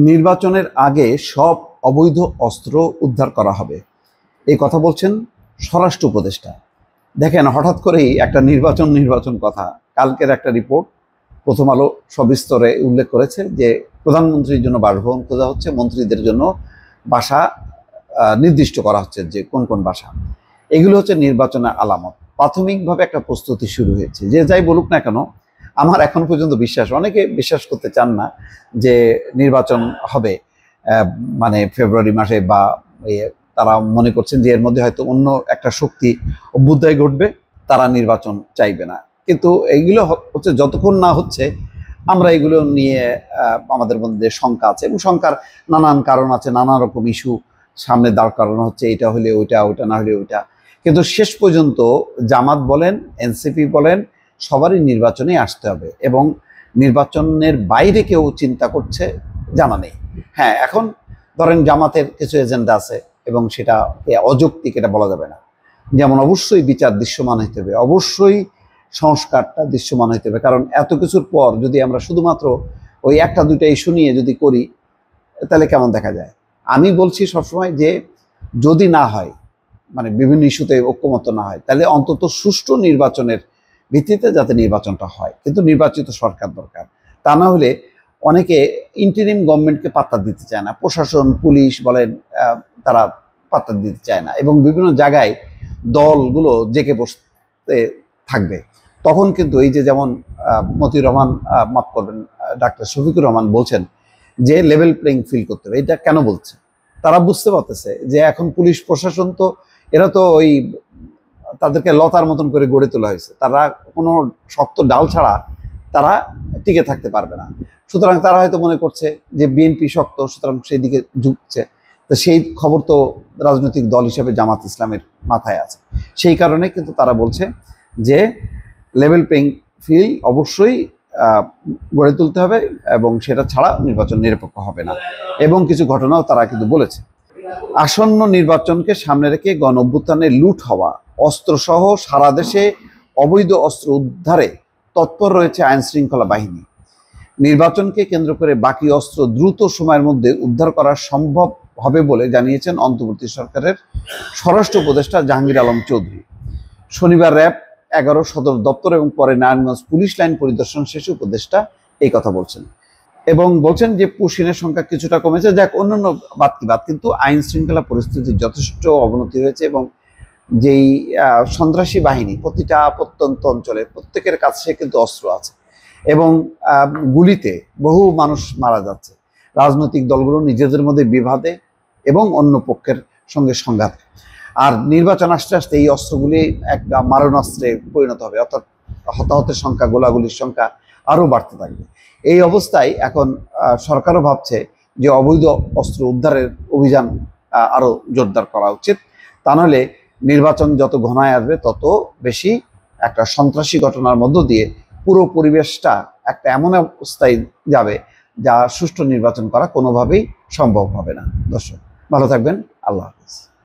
নির্বাচনের আগে সব অবৈধ অস্ত্র উদ্ধার করা হবে, এই কথা বলছেন স্বরাষ্ট্র উপদেষ্টা। দেখেন, হঠাৎ করেই একটা নির্বাচন কথা। কালকের একটা রিপোর্ট প্রথম আলো সবিস্তরে উল্লেখ করেছে যে প্রধানমন্ত্রীর জন্য বাসভবন খোঁজা হচ্ছে, মন্ত্রীদের জন্য বাসা নির্দিষ্ট করা হচ্ছে যে কোন কোন বাসা। এগুলো হচ্ছে নির্বাচনের আলামত। প্রাথমিকভাবে একটা প্রস্তুতি শুরু হয়েছে। যে যাই বলুক না কেন, আমার এখন পর্যন্ত বিশ্বাস, অনেকে বিশ্বাস করতে চান না যে নির্বাচন হবে মানে ফেব্রুয়ারি মাসে, বা তারা মনে করছেন যে এর মধ্যে হয়তো অন্য একটা শক্তি অভ্যুদয় ঘটবে, তারা নির্বাচন চাইবে না। কিন্তু এইগুলো হচ্ছে যতক্ষণ না হচ্ছে, আমরা এগুলো নিয়ে আমাদের মধ্যে শঙ্কা আছে, এবং শঙ্কার নানান কারণ আছে, নানা রকম ইস্যু সামনে দাঁড় করানো হচ্ছে, এটা হলে ওইটা, ওইটা না হলে ওইটা। কিন্তু শেষ পর্যন্ত জামাত বলেন, এনসিপি বলেন, সবারই নির্বাচনে আসতে হবে, এবং নির্বাচনের বাইরে কেউ চিন্তা করছে জানা নেই। হ্যাঁ, এখন ধরেন জামাতের কিছু এজেন্ডা আছে, এবং সেটা অযৌক্তিক, এটা বলা যাবে না। যেমন অবশ্যই বিচার দৃশ্যমান হইতে হবে, অবশ্যই সংস্কারটা দৃশ্যমান হইতে হবে। কারণ এত কিছুর পর যদি আমরা শুধুমাত্র ওই একটা দুইটা ইস্যু নিয়ে যদি করি, তাহলে কেমন দেখা যায়। আমি বলছি সবসময় যে যদি না হয়, মানে বিভিন্ন ইস্যুতে ঐক্যমত্য না হয়, তাহলে অন্তত সুষ্ঠু নির্বাচনের ভিত্তিতে যাতে নির্বাচনটা হয়। কিন্তু নির্বাচিত সরকার দরকার। তা না হলে অনেকে ইন্টারিম গভর্নমেন্টকে পাত্তা দিতে চায় না, প্রশাসন, পুলিশ বলেন, তারা পাত্তা দিতে চায় না, এবং বিভিন্ন জায়গায় দলগুলো জেগে বসতে থাকবে। তখন কিন্তু এই যে যেমন মতিউর রহমান, মাফ করবেন, ডাক্তার শফিকুর রহমান বলছেন যে লেভেল প্লেইং ফিল্ড করতে হবে। এটা কেন বলছে? তারা বুঝতে পারতেছে যে এখন পুলিশ প্রশাসন তো, এরা তো ওই তাদেরকে লতার মতন করে গড়ে তোলা হয়েছে, তারা কোনো শক্ত ডাল ছাড়া তারা টিকে থাকতে পারবে না। সুতরাং তারা হয়তো মনে করছে যে বিএনপি শক্ত, সুতরাং সেই দিকে ঝুঁকছে। তো সেই খবর তো রাজনৈতিক দল হিসেবে জামাত ইসলামের মাথায় আছে। সেই কারণে কিন্তু তারা বলছে যে লেভেল প্লেইং ফিল্ড অবশ্যই গড়ে তুলতে হবে, এবং সেটা ছাড়া নির্বাচন নিরপেক্ষ হবে না। এবং কিছু ঘটনাও তারা কিন্তু বলেছে। আসন্ন নির্বাচনকে সামনে রেখে গণঅভ্যুত্থানে লুট হওয়া অস্ত্রসহ সারা দেশে অবৈধ অস্ত্র উদ্ধারে তৎপর রয়েছে আইন শৃঙ্খলা বাহিনী। নির্বাচনকে কেন্দ্র করে বাকি অস্ত্র দ্রুত সময়ের মধ্যে উদ্ধার করা সম্ভব হবে বলে জানিয়েছেন অন্তর্বর্তী সরকারের স্বরাষ্ট্র উপদেষ্টা জাহাঙ্গীর আলম চৌধুরী। শনিবার র্যাব 11 সদর দপ্তর এবং পরে নারায়ণগঞ্জ পুলিশ লাইন পরিদর্শন শেষে উপদেষ্টা এই কথা বলছেন, এবং বলছেন যে পুশিনের সংখ্যা কিছুটা কমেছে। যাক, অন্যান্য বাদ কি বাদ, কিন্তু আইন শৃঙ্খলা পরিস্থিতির যথেষ্ট অবনতি হয়েছে, এবং যেই সন্ত্রাসী বাহিনী প্রতিটা প্রত্যন্ত অঞ্চলে প্রত্যেকের কাছে কিন্তু অস্ত্র আছে, এবং গুলিতে বহু মানুষ মারা যাচ্ছে। রাজনৈতিক দলগুলো নিজেদের মধ্যে বিবাদে এবং অন্য পক্ষের সঙ্গে সংঘাত। আর নির্বাচন আসতে আসতে এই অস্ত্রগুলি একটা মারণাস্ত্রে পরিণত হবে, অর্থাৎ হতাহতের সংখ্যা, গোলাগুলির সংখ্যা আরও বাড়তে থাকবে। এই অবস্থায় এখন সরকারও ভাবছে যে অবৈধ অস্ত্র উদ্ধারের অভিযান আরও জোরদার করা উচিত। তা নাহলে নির্বাচন যত ঘনায় আসবে, তত বেশি একটা সন্ত্রাসী ঘটনার মধ্য দিয়ে পুরো পরিবেশটা একটা এমন অবস্থায় যাবে যা সুষ্ঠু নির্বাচন করা কোনোভাবেই সম্ভব হবে না। দর্শক, ভালো থাকবেন। আল্লাহ হাফিজ।